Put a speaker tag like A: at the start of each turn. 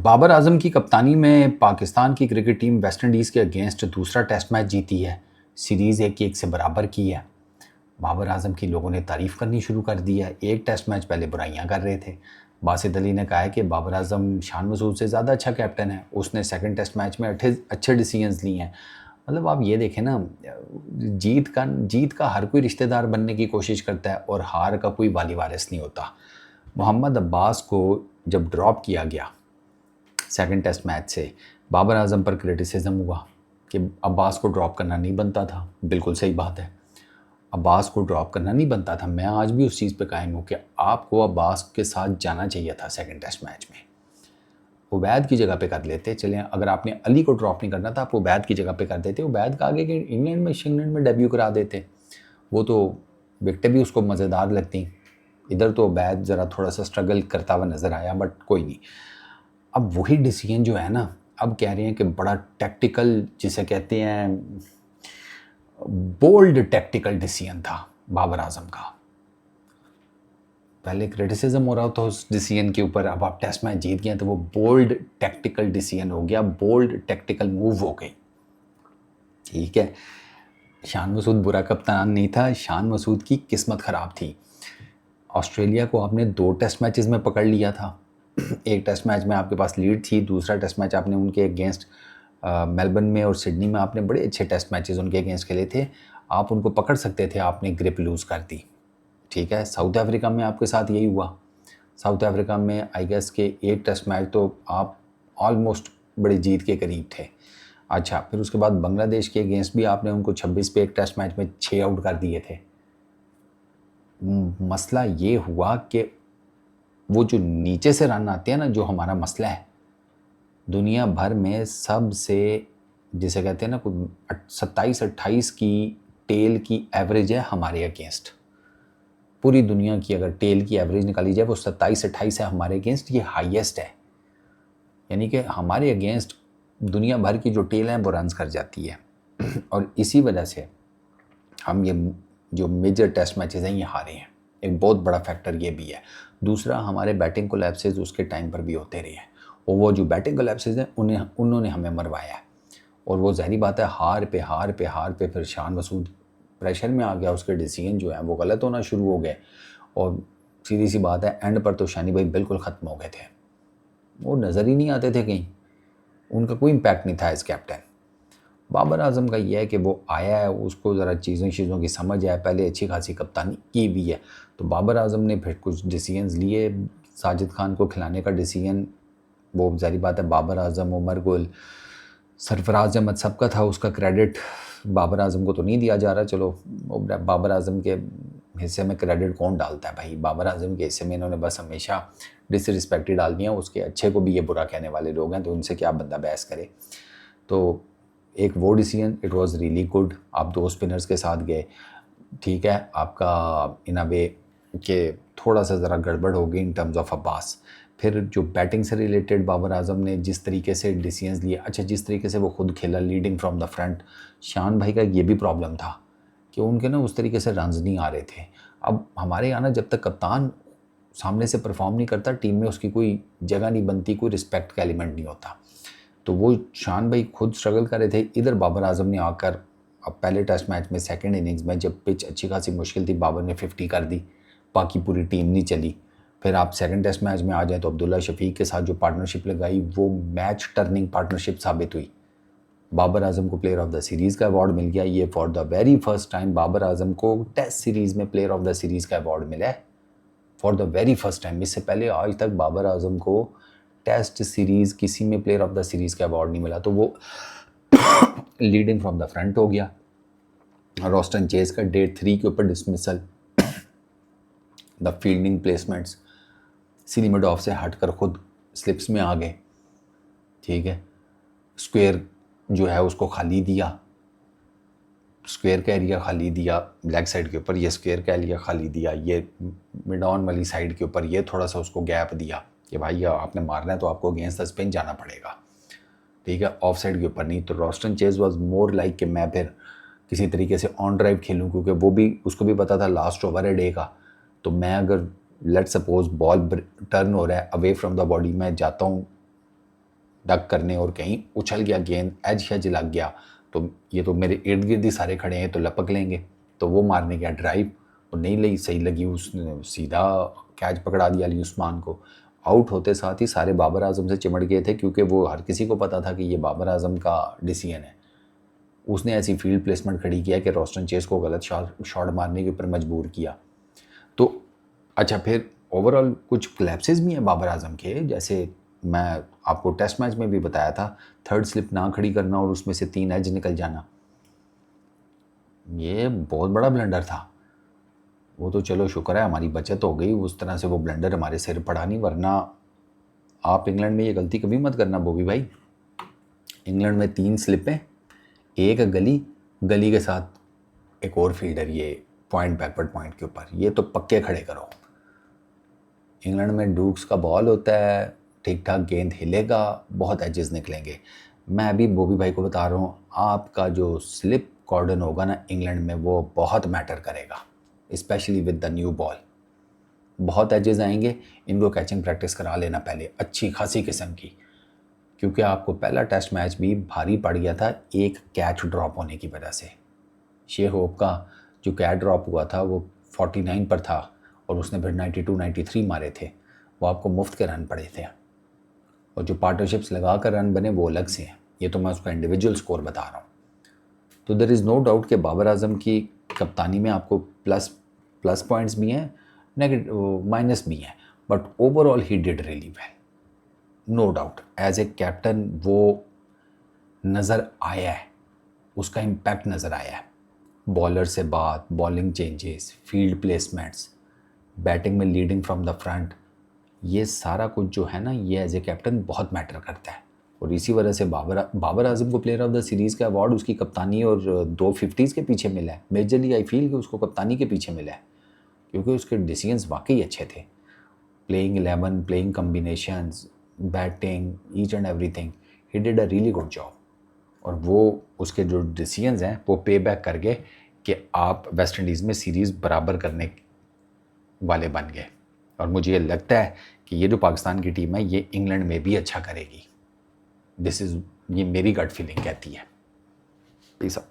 A: बाबर आजम की कप्तानी में पाकिस्तान की क्रिकेट टीम वेस्ट इंडीज़ के अगेंस्ट दूसरा टेस्ट मैच जीती है। सीरीज़ 1-1 से बराबर की है। बाबर आजम की लोगों ने तारीफ़ करनी शुरू कर दी है। एक टेस्ट मैच पहले बुराइयां कर रहे थे। बासित अली ने कहा है कि बाबर आजम शान मसूद से ज़्यादा अच्छा कैप्टन है, उसने सेकंड टेस्ट मैच में अच्छे डिसीजंस लिए हैं। मतलब आप ये देखें ना, जीत का हर कोई रिश्तेदार बनने की कोशिश करता है और हार का कोई वाली वारिस नहीं होता। मोहम्मद अब्बास को जब ड्रॉप किया गया सेकंड टेस्ट मैच से, बाबर आजम पर क्रिटिसिज्म हुआ कि अब्बास को ड्रॉप करना नहीं बनता था। बिल्कुल सही बात है, अब्बास को ड्रॉप करना नहीं बनता था। मैं आज भी उस चीज़ पे कायम हूँ कि आपको अब्बास के साथ जाना चाहिए था सेकंड टेस्ट मैच में। उबैद की जगह पे कर लेते। चलें, अगर आपने अली को ड्रॉप नहीं करना था, आप उबैद की जगह पे कर देते। उबैद का आगे कि इंग्लैंड में डेब्यू करा देते। वो तो विकेटें भी उसको मज़ेदार लगती। इधर तो उबैद ज़रा थोड़ा सा स्ट्रगल करता हुआ नज़र आया, बट कोई नहीं। अब वही डिसीजन जो है ना, अब कह रहे हैं कि बड़ा टैक्टिकल, जिसे कहते हैं बोल्ड टैक्टिकल डिसीजन था बाबर आजम का। पहले क्रिटिसिज्म हो रहा था उस डिसीजन के ऊपर, अब आप टेस्ट मैच जीत गए तो वो बोल्ड टैक्टिकल डिसीजन हो गया, बोल्ड टैक्टिकल मूव हो गई। ठीक है, शान मसूद बुरा कप्तान नहीं था, शान मसूद की किस्मत ख़राब थी। ऑस्ट्रेलिया को आपने 2 टेस्ट मैचेस में पकड़ लिया था। एक टेस्ट मैच में आपके पास लीड थी, दूसरा टेस्ट मैच आपने उनके अगेंस्ट मेलबर्न में और सिडनी में आपने बड़े अच्छे टेस्ट मैचेस उनके अगेंस्ट खेले थे। आप उनको पकड़ सकते थे, आपने ग्रिप लूज़ कर दी। ठीक है, साउथ अफ्रीका में आपके साथ यही हुआ। साउथ अफ्रीका में आई गेस के एक टेस्ट मैच तो आप ऑलमोस्ट बड़ी जीत के करीब थे। अच्छा, फिर उसके बाद बांग्लादेश के अगेंस्ट भी आपने उनको 26 पे एक टेस्ट मैच में 6 आउट कर दिए थे। मसला ये हुआ कि वो जो नीचे से रन आते हैं ना, जो हमारा मसला है, दुनिया भर में सबसे, जिसे कहते हैं ना, कुछ 27-28 की टेल की एवरेज है हमारे अगेंस्ट। पूरी दुनिया की अगर टेल की एवरेज निकाली जाए वो 27-28 है हमारे अगेंस्ट, ये हाईएस्ट है। यानी कि हमारे अगेंस्ट दुनिया भर की जो टेल है वो रन्स कर जाती है। और इसी वजह से हम ये जो मेजर टेस्ट मैचेस हैं ये हारे हैं। एक बहुत बड़ा फैक्टर ये भी है। दूसरा, हमारे बैटिंग कोलैप्सेस उसके टाइम पर भी होते रहे हैं, और वो जो बैटिंग कोलैप्सेस हैं उन्होंने हमें मरवाया है। और वो ज़ाहिर बात है, हार पे फिर शान मसूद प्रेशर में आ गया, उसके डिसीजन जो हैं वो गलत होना शुरू हो गए। और सीधी सी बात है, एंड पर तो शानी भाई बिल्कुल ख़त्म हो गए थे, वो नज़र ही नहीं आते थे कहीं, उनका कोई इम्पैक्ट नहीं था एज कैप्टन। बाबर आजम का ये है कि वो आया है, उसको ज़रा चीज़ों की समझ है, पहले अच्छी खासी कप्तानी की भी है। तो बाबर आजम ने फिर कुछ डिसीजंस लिए। साजिद खान को खिलाने का डिसीजन, वो ज़ाहिर बात है बाबर आजम, उमर गुल, सरफराज अहमद सबका था, उसका क्रेडिट बाबर आजम को तो नहीं दिया जा रहा। चलो, बाबर आजम के हिस्से में क्रेडिट कौन डालता है भाई, बाबर आजम के हिस्से में इन्होंने बस हमेशा डिसरिस्पेक्ट ही डाल दिया। उसके अच्छे को भी ये बुरा कहने वाले लोग हैं, तो उनसे क्या बंदा बहस करे। तो एक वो decision, it was really good. आप 2 स्पिनर्स के साथ गए, ठीक है, आपका इन अ वे कि थोड़ा सा ज़रा गड़बड़ हो गई इन टर्म्स ऑफ अब्बास। फिर जो बैटिंग से रिलेटेड बाबर आजम ने जिस तरीके से डिसीजंस लिए, अच्छा जिस तरीके से वो खुद खेला लीडिंग फ्रॉम द फ्रंट, शान भाई का ये भी प्रॉब्लम था कि उनके ना उस तरीके से रन्स नहीं आ रहे थे। अब हमारे यहाँ ना, जब तक कप्तान सामने से परफॉर्म नहीं करता, टीम में उसकी कोई जगह नहीं बनती, कोई रिस्पेक्ट का एलिमेंट नहीं होता। तो वो शान भाई खुद स्ट्रगल कर रहे थे। इधर बाबर आजम ने आकर, अब पहले टेस्ट मैच में सेकंड इनिंग्स में जब पिच अच्छी खासी मुश्किल थी, बाबर ने 50 कर दी, बाकी पूरी टीम नहीं चली। फिर आप सेकंड टेस्ट मैच में आ जाए तो अब्दुल्ला शफीक के साथ जो पार्टनरशिप लगाई, वो मैच टर्निंग पार्टनरशिप साबित हुई। बाबर आजम को प्लेयर ऑफ द सीरीज़ का अवार्ड मिल गया। ये for the very first time Babar Azam को टेस्ट सीरीज़ में प्लेयर ऑफ द सीरीज़ का अवार्ड मिला है, for the very first time. इससे पहले आज तक बाबर आजम को टेस्ट सीरीज़ किसी में प्लेयर ऑफ द सीरीज़ का अवार्ड नहीं मिला। तो वो लीडिंग फ्रॉम द फ्रंट हो गया। रोस्टन चेज का डे 3 के ऊपर dismissal, the fielding placements silly mid off से हटकर खुद स्लिप्स में आ गए। ठीक है, स्क्वायर जो है उसको खाली दिया, स्क्वायर का एरिया खाली दिया लेग साइड के ऊपर, ये स्क्वायर का एरिया खाली दिया, ये मिड ऑन वाली साइड के ऊपर ये थोड़ा सा उसको गैप दिया कि भाई आपने मारना है तो आपको अगेंस्ट द स्पिन जाना पड़ेगा। ठीक है, ऑफ साइड के ऊपर नहीं। तो Roston chase was more like कि मैं फिर किसी तरीके से ऑन ड्राइव खेलूँ, क्योंकि वो भी, उसको भी पता था लास्ट ओवर है डे का। तो मैं अगर लेट सपोज बॉल टर्न हो रहा है अवे फ्रॉम द बॉडी, मैं जाता हूँ डक करने और कहीं उछल गया गेंद, एज शज लग गया, तो ये तो मेरे इर्द गिर्द ही सारे खड़े हैं तो लपक लेंगे। तो वो मारने गया ड्राइव और नहीं लगी, सही लगी, उसने सीधा कैच पकड़ा दिया अली उस्मान को। आउट होते साथ ही सारे बाबर आजम से चिमड़ गए थे, क्योंकि वो हर किसी को पता था कि ये बाबर आजम का डिसीजन है। उसने ऐसी फील्ड प्लेसमेंट खड़ी किया कि रोस्टन चेस को गलत शॉट मारने के ऊपर मजबूर किया। तो अच्छा, फिर ओवरऑल कुछ क्लैप्सेस भी हैं बाबर आजम के, जैसे मैं आपको टेस्ट मैच में भी बताया था, थर्ड स्लिप ना खड़ी करना और उसमें से 3 एज निकल जाना, ये बहुत बड़ा ब्लंडर था। वो तो चलो शुक्र है हमारी बचत हो गई, उस तरह से वो ब्लंडर हमारे सिर पड़ा नहीं, वरना आप इंग्लैंड में ये गलती कभी मत करना बॉबी भाई। इंग्लैंड में 3 स्लिपें, एक गली, गली के साथ एक और फील्डर, ये पॉइंट बैकवर्ड पॉइंट के ऊपर, ये तो पक्के खड़े करो। इंग्लैंड में डूक्स का बॉल होता है, ठीक ठाक गेंद हिलेगा, बहुत एजेस निकलेंगे। मैं अभी बॉबी भाई को बता रहा हूँ, आपका जो स्लिप कॉर्डन होगा ना इंग्लैंड में, वो बहुत मैटर करेगा, specially with the new ball. बहुत एजेस आएंगे, इनको कैचिंग प्रैक्टिस करा लेना पहले अच्छी खासी किस्म की, क्योंकि आपको पहला टेस्ट मैच भी भारी पड़ गया था एक कैच ड्रॉप होने की वजह से। शेख होप का जो कैच ड्रॉप हुआ था वो 49 पर था और उसने फिर 92 93 मारे थे, वो आपको मुफ्त के रन पड़े थे। और जो पार्टनरशिप्स लगा कर रन बने वो अलग से हैं, ये तो मैं उसका इंडिविजुअल स्कोर बता रहा हूँ। तो देयर इज़ नो डाउट कि बाबर आजम की कप्तानी में आपको प्लस पॉइंट्स भी हैं, नेगेटिव माइनस भी हैं, but overall he did really well, no doubt. As a captain वो नज़र आया है, उसका इम्पैक्ट नज़र आया है। बॉलर से बात, bowling changes, field placements, batting में लीडिंग फ्रॉम द फ्रंट, ये सारा कुछ जो है ना, ये एज ए कैप्टन बहुत मैटर करता है। और इसी वजह से बाबर आजम को प्लेयर ऑफ द सीरीज़ का अवार्ड उसकी कप्तानी और 2 50s के पीछे मिला है। मेजरली आई फील कि उसको कप्तानी के पीछे मिला है, क्योंकि उसके डिसीजंस वाकई अच्छे थे। Playing 11, playing combinations, batting, each and everything, he did a really good job. और वो उसके जो डिसीजंस हैं वो पे बैक कर गए कि आप वेस्ट इंडीज़ में सीरीज़ बराबर करने वाले बन गए। और मुझे ये लगता है कि ये जो पाकिस्तान की टीम है ये इंग्लैंड में भी अच्छा करेगी। ये मेरी गट फीलिंग कहती है। Peace up.